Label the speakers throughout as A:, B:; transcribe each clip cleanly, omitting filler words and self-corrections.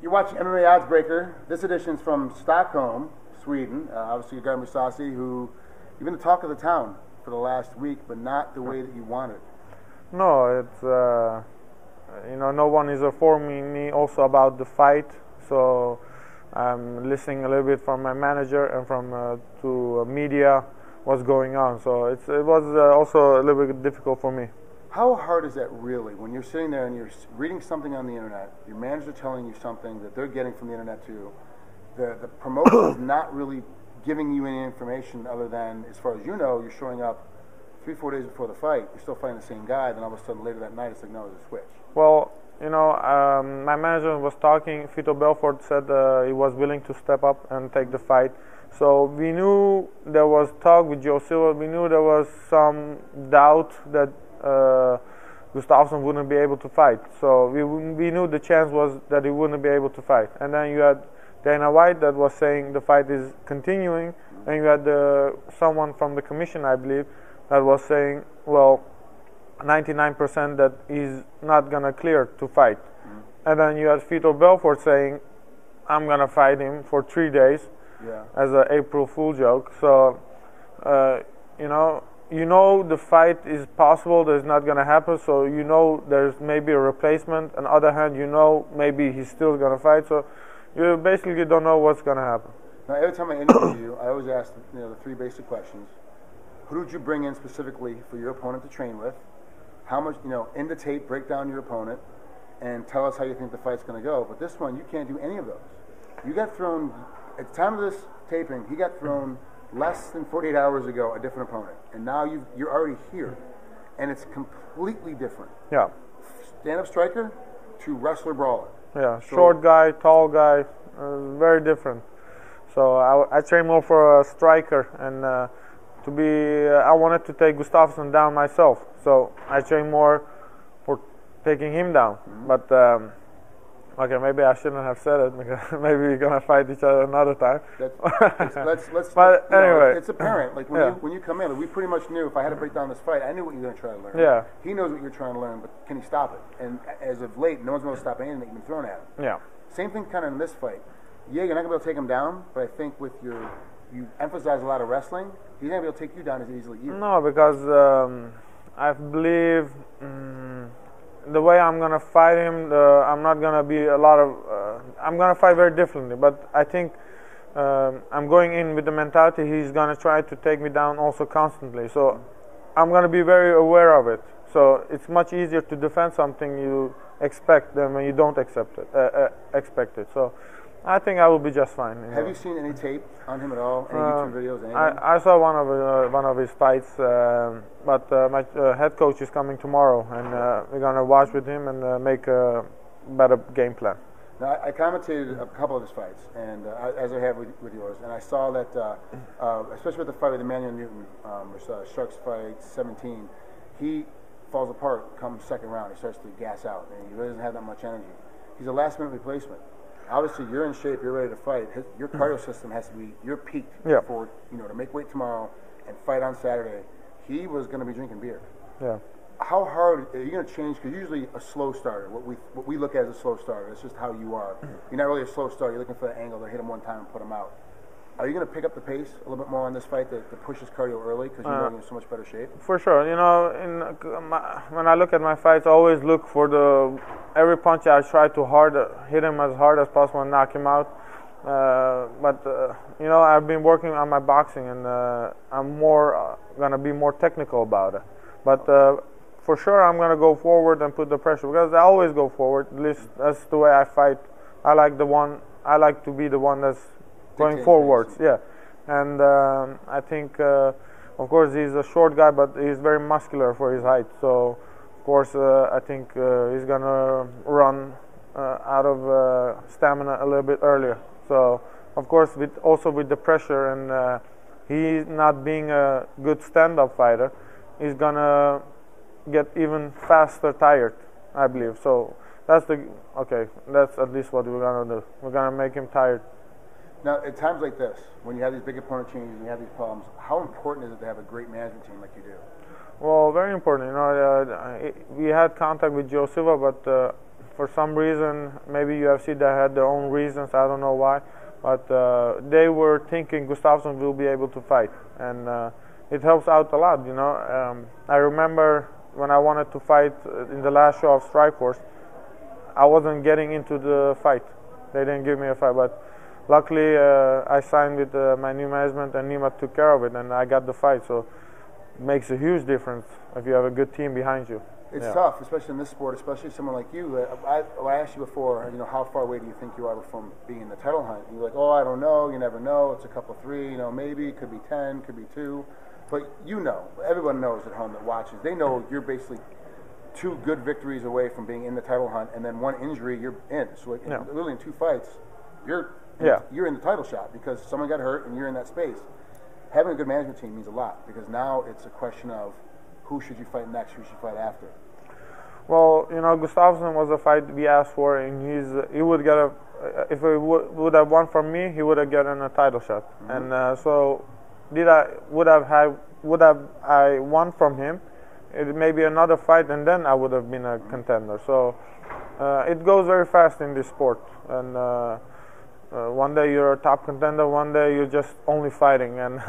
A: You're watching MMA Odds Breaker. This edition is from Stockholm, Sweden. Obviously, Gegard Mousasi, who you've been the talk of the town for the last week, but not the way that you wanted.
B: No, it's no one is informing me also about the fight, so I'm listening a little bit from my manager and from to media what's going on. So it was also a little bit difficult for me.
A: How hard is that really when you're sitting there and you're reading something on the internet, your manager telling you something that they're getting from the internet too, the promoter is not really giving you any information other than, as far as you know, you're showing up 3-4 days before the fight, you're still fighting the same guy, then all of a sudden later that night it's like, no, it's a switch.
B: Well, my manager was talking, Vitor Belfort said he was willing to step up and take the fight. So we knew there was talk with Joe Silva, we knew there was some doubt that Gustafsson wouldn't be able to fight. So we knew the chance was that he wouldn't be able to fight. And then you had Dana White that was saying the fight is continuing, and you had someone from the commission, I believe, that was saying, well, 99% that he's not gonna clear to fight. And then you had Vitor Belfort saying, I'm gonna fight him for 3 days, as an April Fool joke. So you know the fight is possible, that it's not going to happen, so you know there's maybe a replacement. On the other hand, you know maybe he's still going to fight, so you basically don't know what's going to happen.
A: Now, every time I interview you, I always ask the three basic questions. Who did you bring in specifically for your opponent to train with? How much, in the tape, break down your opponent, and tell us how you think the fight's going to go. But this one, you can't do any of those. You got thrown, at the time of this taping, he got thrown less than 48 hours ago, a different opponent, and now you're already here, and it's completely different.
B: Yeah.
A: Stand-up striker to wrestler brawler.
B: Yeah, short guy, tall guy, very different. So I train more for a striker, and I wanted to take Gustafsson down myself, so I train more for taking him down. But okay, maybe I shouldn't have said it, because maybe we're gonna fight each other another time. But anyway,
A: it's apparent. Like when you come in, we pretty much knew if I had to break down this fight, I knew what you're gonna try to learn.
B: Yeah.
A: He knows what you're trying to learn, but can he stop it? And as of late, no one's been able to stop anything that you've been thrown at him.
B: Yeah.
A: Same thing kind of in this fight. Yeah, you're not gonna be able to take him down, but I think with you emphasize a lot of wrestling, he's not gonna be able to take you down as easily either.
B: No, because I believe. The way I'm gonna fight him, I'm not gonna be I'm gonna fight very differently. But I think I'm going in with the mentality he's gonna try to take me down also constantly. So I'm gonna be very aware of it. So it's much easier to defend something you expect than when you don't expect it. So I think I will be just fine.
A: Have you seen any tape on him at all? Any YouTube videos? Anything?
B: I saw one of his fights, but my head coach is coming tomorrow, and we're gonna watch with him and make a better game plan.
A: Now, I commentated a couple of his fights, and as I have with yours, and I saw that, especially with the fight with Emmanuel Newton, Sharks fight 17, he falls apart come second round. He starts to gas out, and he really doesn't have that much energy. He's a last-minute replacement. Obviously, you're in shape. You're ready to fight. Your cardio system has to be. You're peaked for to make weight tomorrow and fight on Saturday. He was going to be drinking beer.
B: Yeah.
A: How hard are you going to change? Because usually a slow starter, what we look at as a slow starter, it's just how you are. You're not really a slow starter. You're looking for the angle to hit him one time and put him out. Are you going to pick up the pace a little bit more on this fight to push his cardio early because you're in so much better shape?
B: For sure. When I look at my fights, I always look for every punch I try to hit him as hard as possible and knock him out. I've been working on my boxing, and I'm going to be more technical about it. But for sure, I'm going to go forward and put the pressure, because I always go forward. At least that's the way I fight. I like to be the one that's going forwards, and I think, of course, he's a short guy, but he's very muscular for his height. So, of course, I think he's gonna run out of stamina a little bit earlier. So, of course, with the pressure and he not being a good stand-up fighter, he's gonna get even faster tired, I believe. So that's at least what we're gonna do. We're gonna make him tired.
A: Now, at times like this, when you have these big opponent changes and you have these problems, how important is it to have a great management team like you do?
B: Well, very important. We had contact with Joe Silva, but for some reason, maybe UFC they had their own reasons. I don't know why, but they were thinking Gustafsson will be able to fight, and it helps out a lot. I remember when I wanted to fight in the last show of Strikeforce, I wasn't getting into the fight. They didn't give me a fight, but luckily I signed with my new management, and Nima took care of it, and I got the fight. So it makes a huge difference if you have a good team behind you.
A: It's tough, especially in this sport, especially someone like you. I asked you before, how far away do you think you are from being in the title hunt? And you're like, oh, I don't know. You never know. It's a couple, 3. Maybe it could be 10, could be 2. But everyone knows at home that watches. They know you're basically 2 good victories away from being in the title hunt, and then 1 injury, you're in. So literally in 2 fights, you're in the title shot because someone got hurt and you're in that space. Having a good management team means a lot because now it's a question of who should you fight next, who should you fight after.
B: Well, Gustafsson was a fight we asked for, and he would get if he would have won from me, he would have gotten a title shot. Mm-hmm. And so would have I won from him, it may be another fight, and then I would have been a contender. So it goes very fast in this sport, and one day you're a top contender, one day you're just only fighting, and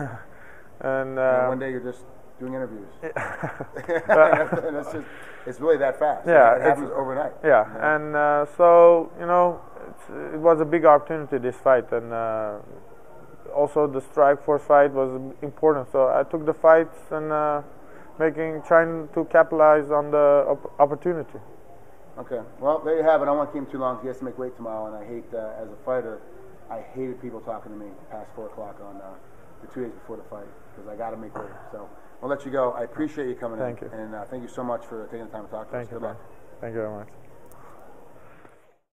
A: one day you're just doing interviews. And it's really that fast.
B: Yeah,
A: it happens overnight.
B: Yeah, and so it was a big opportunity, this fight, and also the Strikeforce fight was important. So I took the fights and trying to capitalize on the opportunity.
A: Okay, well, there you have it. I don't want to keep him too long. He has to make weight tomorrow, and I hate, as a fighter, I hated people talking to me past 4 o'clock on the 2 days before the fight because I got to make weight. So I'll let you go. I appreciate you coming in.
B: Thank you.
A: And thank you so much for taking the time to talk to us.
B: Good luck. Thank you very much.